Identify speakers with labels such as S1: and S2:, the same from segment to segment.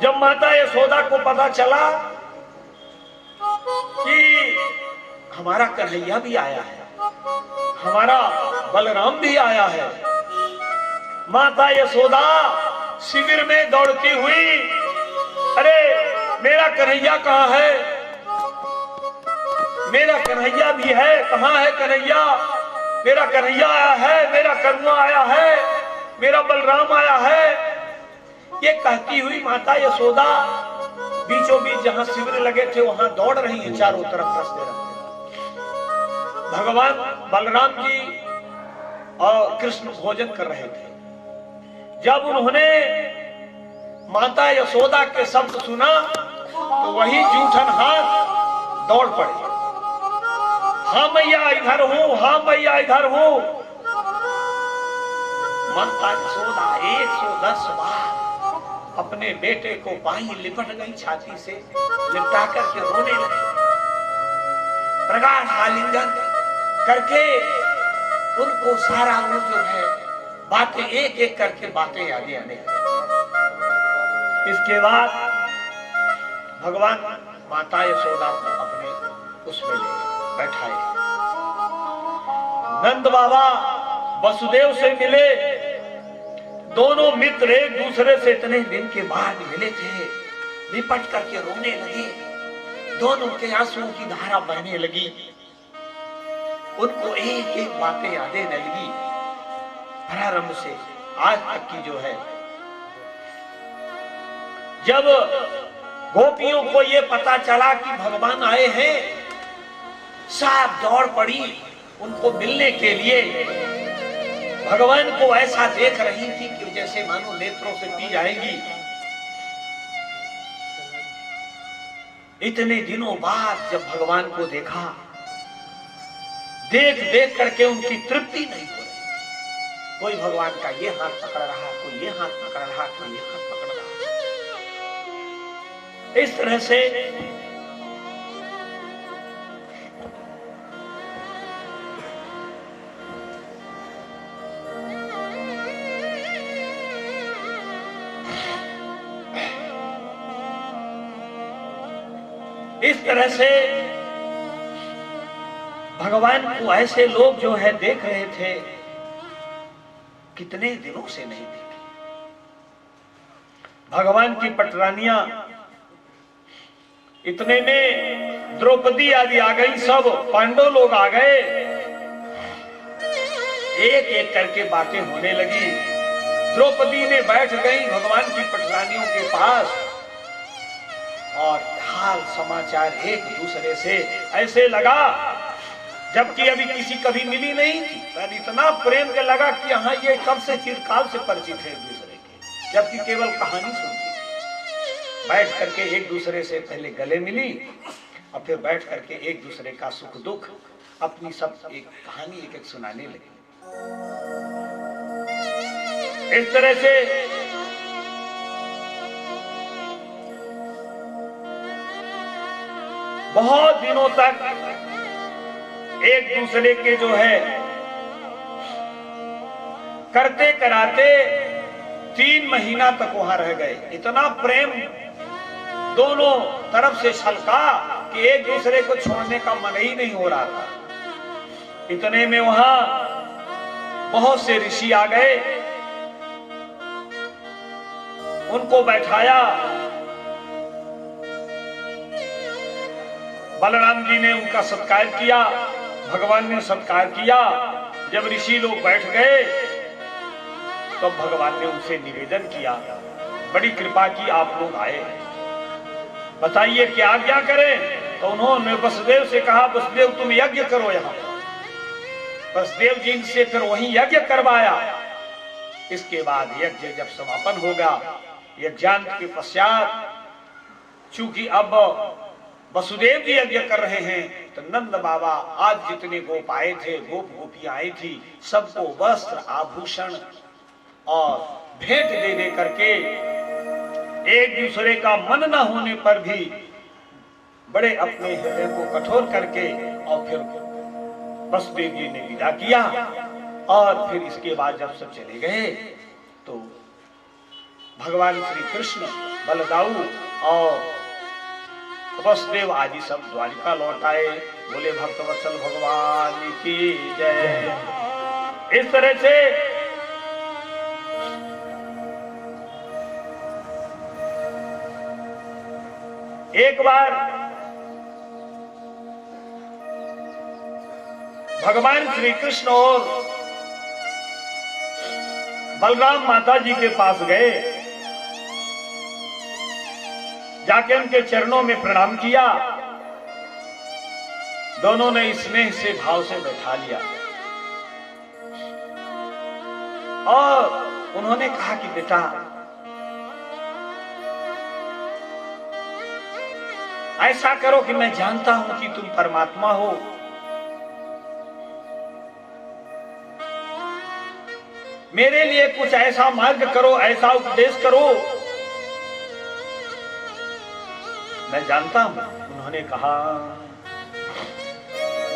S1: जब माता यशोदा को पता चला कि हमारा कन्हैया भी आया है, हमारा बलराम भी आया है, माता यशोदा शिविर में दौड़ती हुई, अरे मेरा कन्हैया कहाँ है, मेरा कन्हैया भी है, कहाँ है कन्हैया, मेरा कन्हैया आया है, मेरा करुआ आया है, मेरा बलराम आया है, ये कहती हुई माता यशोदा बीचों बीच जहां शिविर लगे थे वहां दौड़ रही है, चारों तरफ रास्ते रखते। भगवान बलराम जी और कृष्ण भोजन कर रहे थे। जब उन्होंने माता यशोदा के शब्द सुना तो वही जूठन हाथ दौड़ पड़े, हाँ मैया इधर हूं, हाँ मैया इधर हूं। माता यशोदा 110 बार अपने बेटे को बाहीं लिपट गई, छाती से लिपटा करके रोने लगी, प्रगाढ़ आलिंगन करके उनको सारा वो जो है बातें एक एक करके बातें आगे आने लगी। इसके बाद भगवान माता यशोदा को अपने उसमें ले बैठाए। नंद बाबा वसुदेव से मिले, दोनों मित्र एक दूसरे से इतने दिन के बाद मिले थे, लिपट करके रोने लगे, दोनों के आंसुओं की धारा बहने लगी, उनको एक एक बातें यादें लगी प्रारंभ से आज तक की जो है। जब गोपियों को ये पता चला कि भगवान आए हैं, सब दौड़ पड़ी उनको मिलने के लिए। भगवान को ऐसा देख रही थी कि जैसे मानो नेत्रों से पी जाएंगी। इतने दिनों बाद जब भगवान को देखा, देख देख करके उनकी तृप्ति नहीं हो रही। कोई भगवान का ये हाथ पकड़ रहा, कोई ये हाथ पकड़ रहा, कोई ये हाथ पकड़ रहा। इस तरह से भगवान को ऐसे लोग जो है देख रहे थे, कितने दिनों से नहीं देखे। भगवान की पटरानियां, इतने में द्रौपदी आदि आ गई, सब पांडव लोग आ गए, एक एक करके बातें होने लगी। द्रौपदी ने बैठ गई भगवान की पटरानियों के पास और हाल समाचार एक दूसरे से ऐसे लगा जबकि अभी किसी कभी मिली नहीं थी, पर इतना प्रेम के लगा कि हाँ ये कब से चिरकाल से परिचित है एक दूसरे के, जबकि केवल कहानी सुनती थी। बैठ करके एक दूसरे से पहले गले मिली और फिर बैठ करके एक दूसरे का सुख दुख अपनी सब एक कहानी एक एक सुनाने लगी। इस तरह से बहुत दिनों तक एक दूसरे के जो है करते कराते 3 महीना तक वहां रह गए। इतना प्रेम दोनों तरफ से छलका कि एक दूसरे को छोड़ने का मन ही नहीं हो रहा था। इतने में वहां बहुत से ऋषि आ गए, उनको बैठाया। बलराम जी ने उनका सत्कार किया, भगवान ने सत्कार किया। जब ऋषि लोग बैठ गए तो भगवान ने उनसे निवेदन किया, बड़ी कृपा की आप लोग आए, बताइए क्या आज्ञा करें। तो उन्होंने वसुदेव से कहा, वसुदेव तुम यज्ञ करो यहाँ। वसुदेव जी से फिर वहीं यज्ञ करवाया। इसके बाद यज्ञ जब समापन होगा, यज्ञांत के पश्चात चूंकि अब वसुदेव जी यज्ञ कर रहे हैं तो नंद बाबा आज जितने गोप आए थे, गोप गोपियां आई थी, सबको वस्त्र आभूषण और भेंट दे दे करके एक दूसरे का मन न होने पर भी बड़े अपने हृदय को कठोर करके और फिर वसुदेव जी ने विदा किया। और फिर इसके बाद जब सब चले गए तो भगवान श्री कृष्ण बलदाऊ और वसुदेव आदि सब द्वारिका लौट आए। बोले भक्तवत्सल भगवान की जय। इस तरह से एक बार भगवान श्री कृष्ण और बलराम माता जी के पास गए, जाके उनके चरणों में प्रणाम किया। दोनों ने स्नेह से भाव से बैठा लिया और उन्होंने कहा कि बेटा ऐसा करो कि मैं जानता हूं कि तुम परमात्मा हो, मेरे लिए कुछ ऐसा मार्ग करो, ऐसा उपदेश करो, मैं जानता हूं। उन्होंने कहा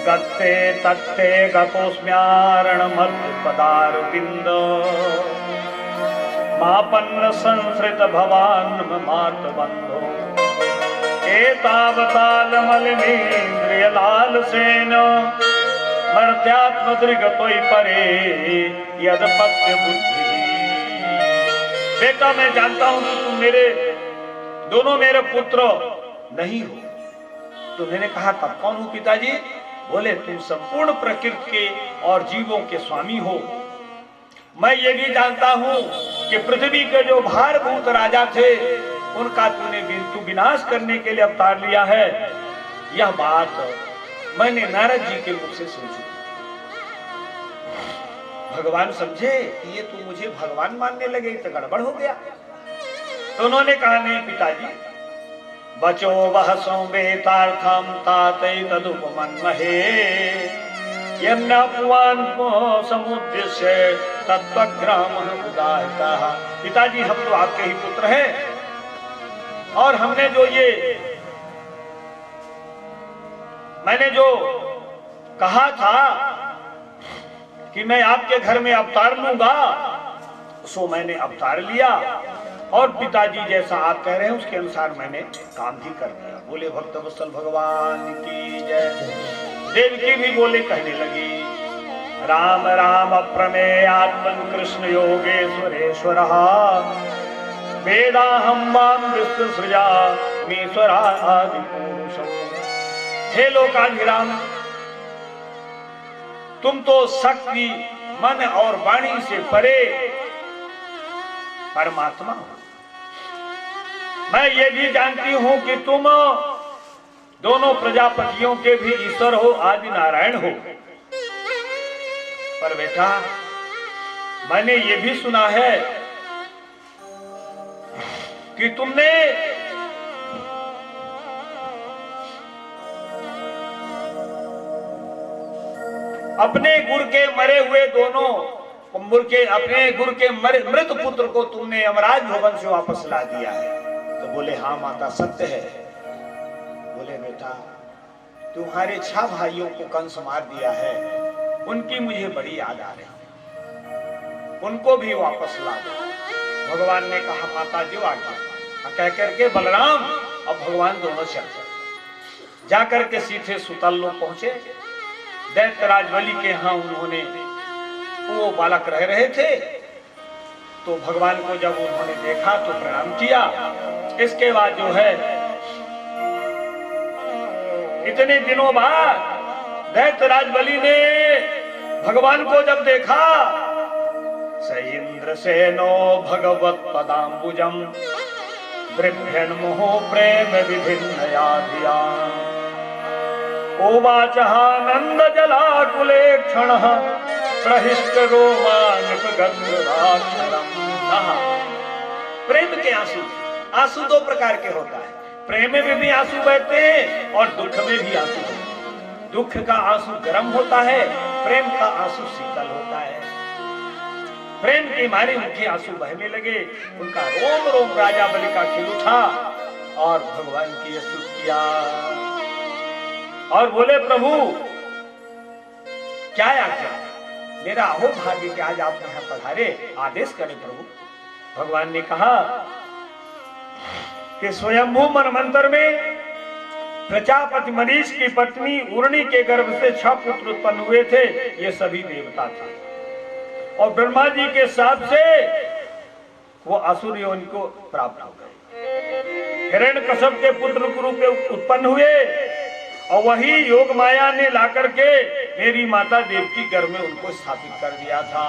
S1: गत्ते तत्ते गतोस्म्यारण मध्य पदार बिंद मापन्न संसृत भवान मात बंधो एतावताल मलिनेन्द्रिय लाल सेन मर्त्यात्म दृगतोई परे यद पत्य बुद्धि। बेटा मैं जानता हूं कि तुम मेरे दोनों मेरे पुत्र नहीं हो। तो मैंने कहा तब कौन हो पिताजी? बोले तुम संपूर्ण प्रकृति के और जीवों के स्वामी हो। मैं ये भी जानता हूं कि पृथ्वी के जो भारभूत राजा थे उनका तूने विनाश करने के लिए अवतार लिया है। यह बात मैंने नारद जी के मुख से सुनी। भगवान समझे कि ये तू मुझे भगवान मानने लगे तो गड़बड़ हो गया। तो उन्होंने कहा नहीं पिताजी, बचो वह सौवेतार्थम ताते तदुपमन्महे यन्नपुवान को समुद्देश्य तत्वग्राम उदाहता। पिताजी हम तो आपके ही पुत्र हैं और हमने जो ये मैंने जो कहा था कि मैं आपके घर में अवतार लूंगा सो मैंने अवतार लिया और पिताजी जैसा आप कह रहे हैं उसके अनुसार मैंने काम भी कर दिया। बोले भक्तवत्सल भगवान की जय। देवकी भी बोले कहने लगी राम राम अप्रमेय आत्मन कृष्ण योगेश्वरेश्वर वेदाहं वाम विश्वसृजा मीश्वरा आदि पुरुषो। हे लोकाधिराम तुम तो शक्ति मन और वाणी से परे परमात्मा हो। मैं ये भी जानती हूं कि तुम दोनों प्रजापतियों के भी ईश्वर हो, आदि नारायण हो। पर बेटा मैंने ये भी सुना है कि तुमने अपने गुरु के मरे हुए दोनों अपने गुरु के मृत पुत्र को तुमने यमराज भवन से वापस ला दिया है। तो बोले हाँ माता सत्य है। बोले बेटा तुम्हारे 6 भाइयों को कंस मार दिया है, उनकी मुझे बड़ी याद आ रही, उनको भी वापस ला दो। भगवान ने कहा माता जो आज्ञा। कह करके बलराम और भगवान दोनों चल जाकर के सीधे सुतल लोग पहुंचे। दैत्यराज बलि के यहाँ उन्होंने वो बालक रह रहे थे। तो भगवान को जब उन्होंने देखा तो प्रणाम किया। इसके बाद जो है इतने दिनों बाद दैत्यराज बलि ने भगवान को जब देखा स इंद्र सेनो भगवत पदाम्बुजम वृभ्यन मोह प्रेम विभिन्नया धिया ओवाचहानंद जलाकुले क्षणः प्रहिष्ट रोमानिक गंधराक्षरम। प्रेम के आंसू, आंसू 2 प्रकार के होता है। प्रेम में भी आंसू बहते हैं और दुख में भी आंसू बहते हैं। दुख का आंसू गर्म होता है, प्रेम का आंसू शीतल होता है। प्रेम के मारे उनके आंसू बहने लगे, उनका रोम रोम राजा बलि का खिल उठा और भगवान की स्तुति किया और बोले प्रभु क्या आज्ञा, मेरा अहो भाग्य कि आज आप यहाँ पधारे, आदेश करें प्रभु। भगवान ने कहा कि स्वयंभू मनवंतर में प्रजापति मनीष की पत्नी उर्णी के गर्भ से 6 पुत्र उत्पन्न हुए थे। ये सभी देवता थे और ब्रह्मा जी के शाप से वो असुर योनि को प्राप्त हो गए। हिरण्यकश्यप के पुत्र रूप में उत्पन्न हुए और वही योग माया ने लाकर के मेरी माता देवकी गर्भ में उनको स्थापित कर दिया था।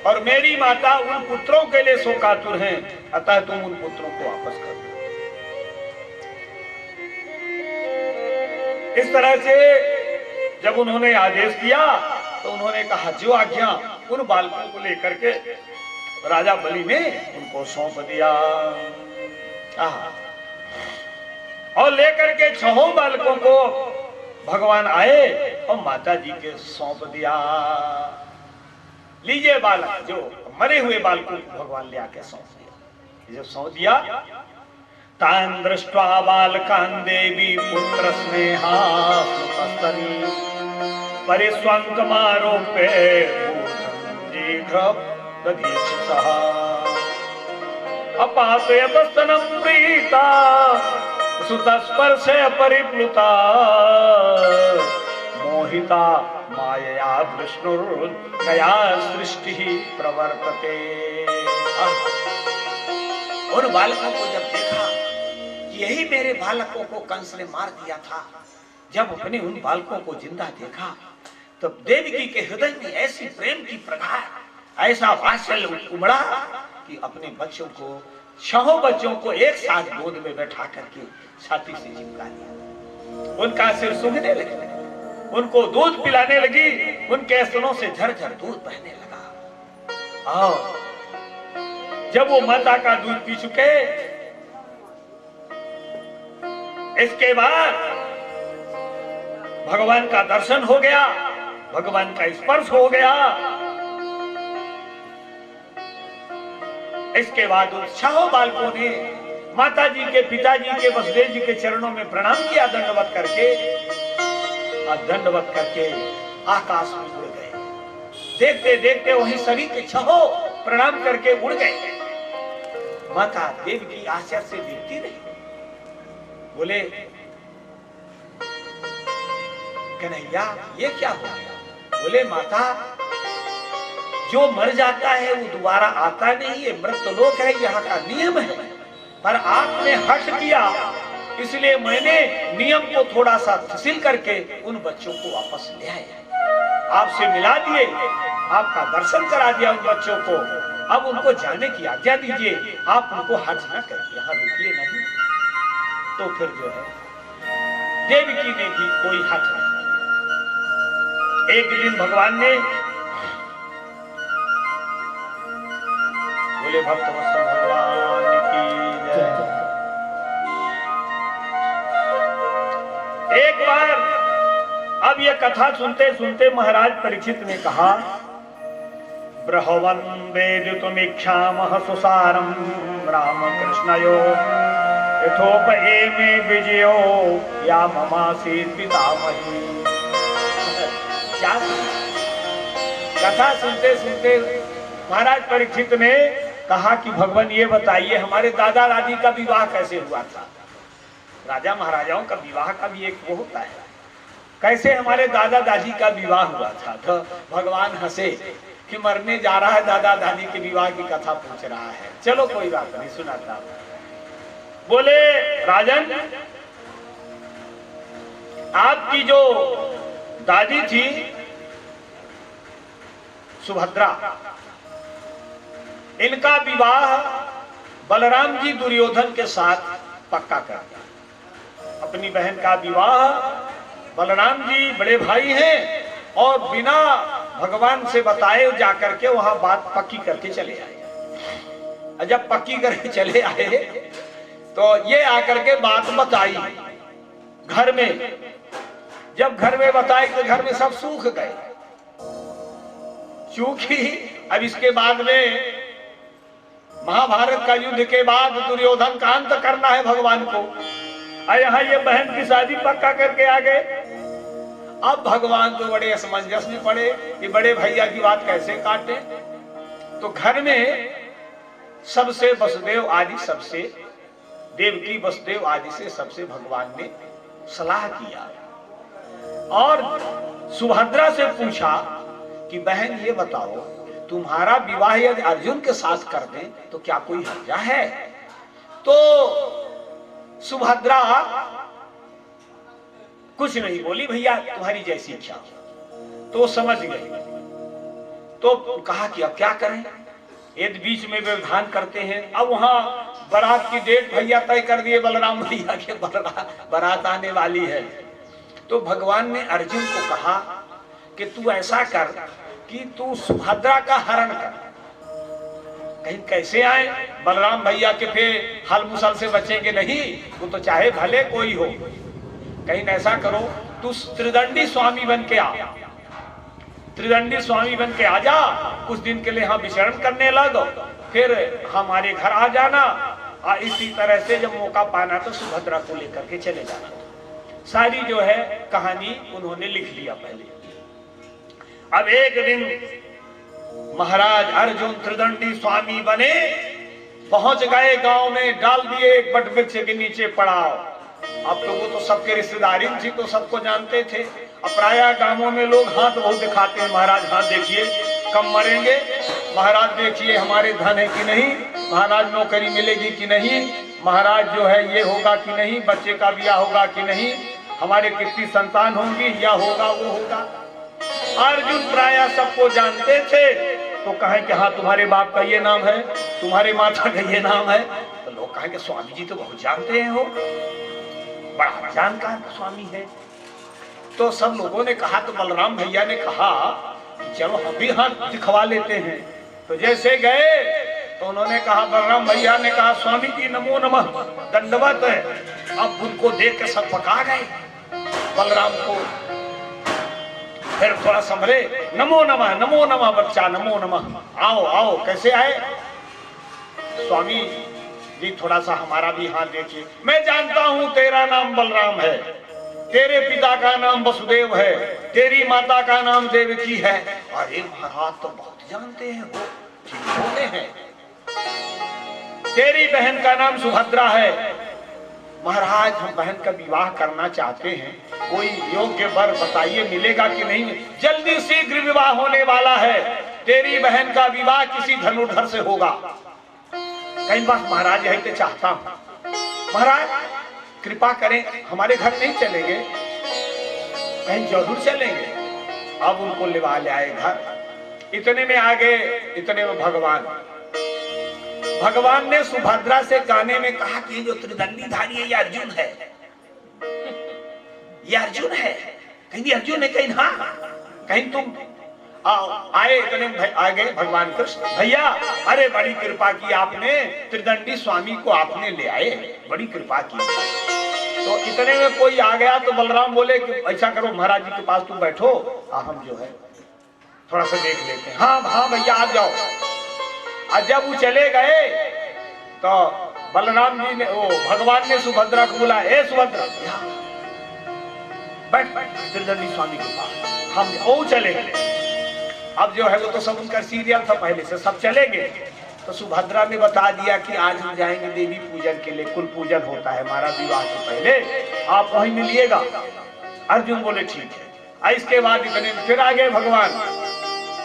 S1: और मेरी माता उन पुत्रों के लिए शोकातुर हैं, अतः तुम उन पुत्रों को वापस कर दो। इस तरह से जब उन्होंने आदेश दिया तो उन्होंने कहा जो आज्ञा, उन बालकों को लेकर के राजा बलि ने उनको सौंप दिया। और लेकर के 6 बालकों को भगवान आए और माता जी के सौंप दिया। लीजिए बालक, जो मरे हुए बालकों को भगवान ले आके सौंप दिया। जब सौंप दिया, तान् दृष्ट्वा बालकान् देवी पुत्र स्नेहा सुतस्तनी परिस्वङ्कमारोप्य दधीक्षसः अपातयतस्तनं प्रीता सुतस्पर्शे परिप्लुता मोहिता मायया विष्णुर्दया सृष्टि प्रवर्तते।
S2: उन बालकों को जब देखा कि यही मेरे बालकों को कंस ने मार दिया था, जब अपने उन बालकों को जिंदा देखा तब देवकी के हृदय में ऐसी प्रेम की प्रगाढ़, ऐसा वात्सल्य उमड़ा कि अपने बच्चों को, 6 बच्चों को एक साथ गोद में बैठा करके छाती से चिपका लिया। उनका सिर सूंघने लगी, उनको दूध पिलाने लगी, उनके स्तनों से झरझर दूध बहने लगा। और जब वो माता का दूध पी चुके, इसके बाद भगवान का दर्शन हो गया, भगवान का स्पर्श हो गया। इसके बाद उन 6 बालकों ने माता जी के, पिताजी के, वसुदेव जी के चरणों में प्रणाम किया दंडवत करके, और दंडवत करके आकाश में उड़ गए। देखते देखते वही सभी के 6 प्रणाम करके उड़ गए। माता देवकी आश्चर्य से देखती रही, बोले कन्हैया ये क्या हो गया? बोले माता, जो मर जाता है वो दोबारा आता नहीं है, मृत्युलोक है, यहाँ का नियम है। पर आपने हठ किया, इसलिए मैंने नियम को थोड़ा सा शिथिल करके उन बच्चों को वापस ले आया, आपसे मिला दिए, आपका दर्शन करा दिया उन बच्चों को। अब उनको जाने की आज्ञा दीजिए, आप उनको हठ न करके यहाँ रोकिए नहीं। तो फिर जो है देवकी ने भी कोई हठ नहीं। एक दिन भगवान ने, बोले भक्तवत्सल भगवान की जय। एक बार अब ये कथा सुनते सुनते महाराज परीक्षित ने कहा, ब्रह्मन् वेदितुमिच्छामः सुसारं रामकृष्णयो यथोपएमे विजयो या ममासीत् पितामही। क्या कथा सुनते सुनते महाराज परीक्षित ने कहा कि भगवान ये बताइए, हमारे दादा दादी का विवाह कैसे हुआ था? राजा महाराजाओं का विवाह का भी एक वो होता है, कैसे हमारे दादा दादी का विवाह हुआ था? तो भगवान हंसे कि मरने जा रहा है, दादा दादी के विवाह की कथा पूछ रहा है। चलो कोई बात नहीं, सुनाता। बोले राजन, आपकी जो दादी थी सुभद्रा, इनका विवाह बलराम जी दुर्योधन के साथ पक्का कर दिया। अपनी बहन का विवाह, बलराम जी बड़े भाई हैं, और बिना भगवान से बताए जाकर के वहां बात पक्की करके चले आए। जब पक्की करके चले आए तो ये आकर के बात बताई घर में। जब घर में बताए तो घर में सब सूख गए, क्योंकि अब इसके बाद में महाभारत का युद्ध के बाद दुर्योधन का अंत करना है भगवान को, और यहाँ ये बहन की शादी पक्का करके आ गए। अब भगवान तो बड़े असमंजस में पड़े कि बड़े भैया की बात कैसे काटे। तो घर में सबसे, वसुदेव आदि सबसे देवकी वसुदेव आदि से सबसे भगवान ने सलाह किया और सुभद्रा से पूछा कि बहन ये बताओ, तुम्हारा विवाह यदि अर्जुन के साथ कर दें तो क्या कोई हर्जा है? तो सुभद्रा कुछ नहीं बोली, भैया तुम्हारी जैसी इच्छा। तो समझ गई, तो कहा कि अब क्या करें, यदि बीच में व्यवधान करते हैं। अब वहां बारात की डेट भैया तय कर दिए, बलराम भैया के बारात आने वाली है। तो भगवान ने अर्जुन को कहा कि तू ऐसा कर कि तू सुभद्रा का हरण कर। कहीं कैसे आए, बलराम भैया के फिर हल मुसल से बचेंगे नहीं, वो तो चाहे भले कोई हो। कहीं ऐसा करो, तू त्रिदंडी स्वामी बन के आ, त्रिदंडी स्वामी बन के आ जा, कुछ दिन के लिए हम विचरण करने लगो, फिर हमारे घर आ जाना। इसी तरह से जब मौका पाना तो सुभद्रा को लेकर के चले जाना। सारी जो है कहानी उन्होंने लिख लिया पहले। अब एक दिन महाराज अर्जुन त्रिदंडी स्वामी बने, पहुंच गए गांव में, डाल दिए एक बट वृक्ष के नीचे पड़ाव। अब तो वो तो सबके रिश्तेदारी थी, तो सबको जानते थे। अब प्रायः गांवों में लोग हाथ बहुत दिखाते हैं, महाराज हाथ देखिए कब मरेंगे, महाराज देखिए हमारे धन है कि नहीं, महाराज नौकरी मिलेगी कि नहीं, महाराज जो है ये होगा कि नहीं, बच्चे का ब्याह होगा कि नहीं, हमारे कितनी संतान होंगी, या होगा वो होगा। अर्जुन प्रायः सबको जानते थे, तो कहें कि हाँ तुम्हारे बाप का ये नाम है, तुम्हारे माता का ये नाम है, तो लोग कहेंगे स्वामी जी तो बहुत जानते हैं, हो बड़ा जानकार स्वामी है। तो सब लोगों ने कहा, तो बलराम भैया ने कहा चलो हम भी हाथ दिखवा लेते हैं। तो जैसे गए तो उन्होंने कहा, बलराम भैया ने कहा स्वामी जी नमो नमः, दंडवत है। अब उनको देख के सब पका गए बलराम को, फिर थोड़ा संभले, नमो नमः बच्चा, नमो नमः, आओ आओ, कैसे आए स्वामी जी, थोड़ा सा हमारा भी हाथ देखिए। मैं जानता हूं तेरा नाम बलराम है, तेरे पिता का नाम वसुदेव है, तेरी माता का नाम देवकी है। अरे महाराज तो बहुत जानते हैं, वो ठीक होते हैं। तेरी बहन का नाम सुभद्रा है। महाराज हम बहन का विवाह करना चाहते हैं, कोई योग्य वर बताइए मिलेगा कि नहीं? जल्दी शीघ्र विवाह होने वाला है, तेरी बहन का विवाह किसी धनुर्धर से होगा। कई बार महाराज यही तो चाहता हूं, महाराज कृपा करें, हमारे घर नहीं चलेंगे? कहीं जरूर चलेंगे। अब उनको लिवा ले आए घर। इतने में आ गए, इतने में भगवान ने सुभद्रा से गाने में कहा कि जो त्रिदंडी धारी है ये अर्जुन है, ये अर्जुन है। कहीं अर्जुन है, कहीं हाँ, कहीं तुम आए। इतने में आ गए भगवान कृष्ण, भैया अरे बड़ी कृपा की आपने, त्रिदंडी स्वामी को आपने ले आए, बड़ी कृपा की। तो इतने में कोई आ गया तो बलराम बोले कि ऐसा करो महाराज जी के पास तुम बैठो, हम जो है थोड़ा सा देख लेते हैं। हाँ भैया आप जाओ। आज जब वो चले गए तो बलराम जी ने, भगवान ने सुभद्रा को बुलाया, ए सुभद्रा बैठ त्रिदंडी स्वामी के पास। हम वो चले गए। अब जो है वो तो सब उनका सीरियल था पहले से, सब चले गए। तो सुभद्रा ने बता दिया कि आज हम जाएंगे देवी पूजन के लिए, कुल पूजन होता है हमारा विवाह से पहले, आप वहीं मिलिएगा। अर्जुन बोले ठीक है। इसके बाद इतने फिर आ गए भगवान,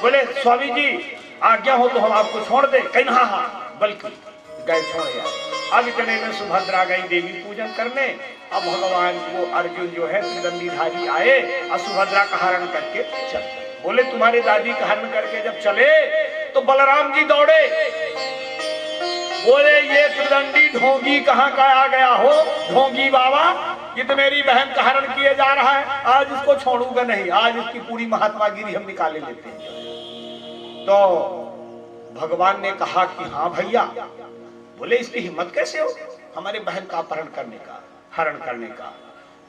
S2: बोले स्वामी जी आज्ञा हो तो हम आपको छोड़ दे। कहीं हाँ, बल्कि गए छोड़ यार। अब इतने में सुभद्रा गई देवी पूजन करने। अब भगवान वो अर्जुन जो है त्रिदंडीधारी आए और सुभद्रा का हरण करके चले। बोले तुम्हारे दादी का हरण करके जब चले तो बलराम जी दौड़े, बोले ये त्रिदंडी ढोंगी कहाँ का आ गया हो, ढोंगी बाबा, ये तो मेरी बहन का हरण किए जा रहा है, आज इसको छोड़ूंगा नहीं, आज इसकी पूरी महात्मा गिरी हम निकाले लेते हैं। तो भगवान ने कहा कि हाँ भैया। बोले इसकी हिम्मत कैसे हो हमारे बहन का अपहरण करने का, हरण करने का?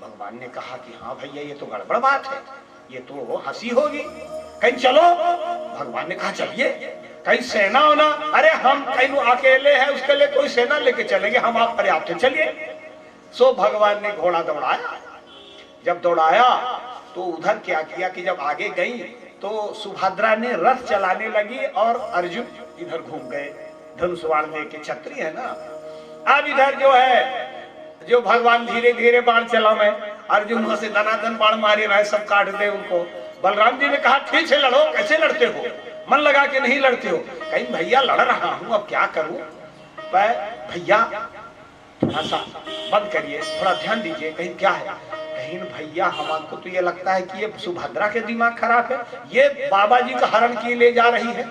S2: भगवान ने कहा कि हाँ भैया ये तो गड़बड़ बात है, ये तो हंसी होगी, कहीं चलो। भगवान ने कहा चलिए, कहीं सेना होना, अरे हम कहीं अकेले हैं उसके लिए कोई सेना लेके चलेंगे, हम आप पर्याप्त हैं, चलिए। सो भगवान ने घोड़ा दौड़ाया। जब दौड़ाया तो उधर क्या किया कि जब आगे गई तो सुभद्रा ने रथ चलाने लगी और अर्जुन इधर घूम गए, धनुष बाण लेके, छत्री है ना, अब इधर जो है जो भगवान धीरे धीरे बाण चलावे, अर्जुन वहां से दनादन बाण मारे रहे, सब काट दे उनको। बलराम जी ने कहा ठीक है लड़ो, कैसे लड़ते हो, मन लगा के नहीं लड़ते हो। कहीं भैया लड़ रहा हूं अब क्या करूं, भैया थोड़ा सा बंद करिए, थोड़ा ध्यान दीजिए, कहीं क्या है। कहीं भैया हमको तो ये लगता है कि ये सुभद्रा के दिमाग खराब है, ये बाबा जी का हरण किए ले जा रही है।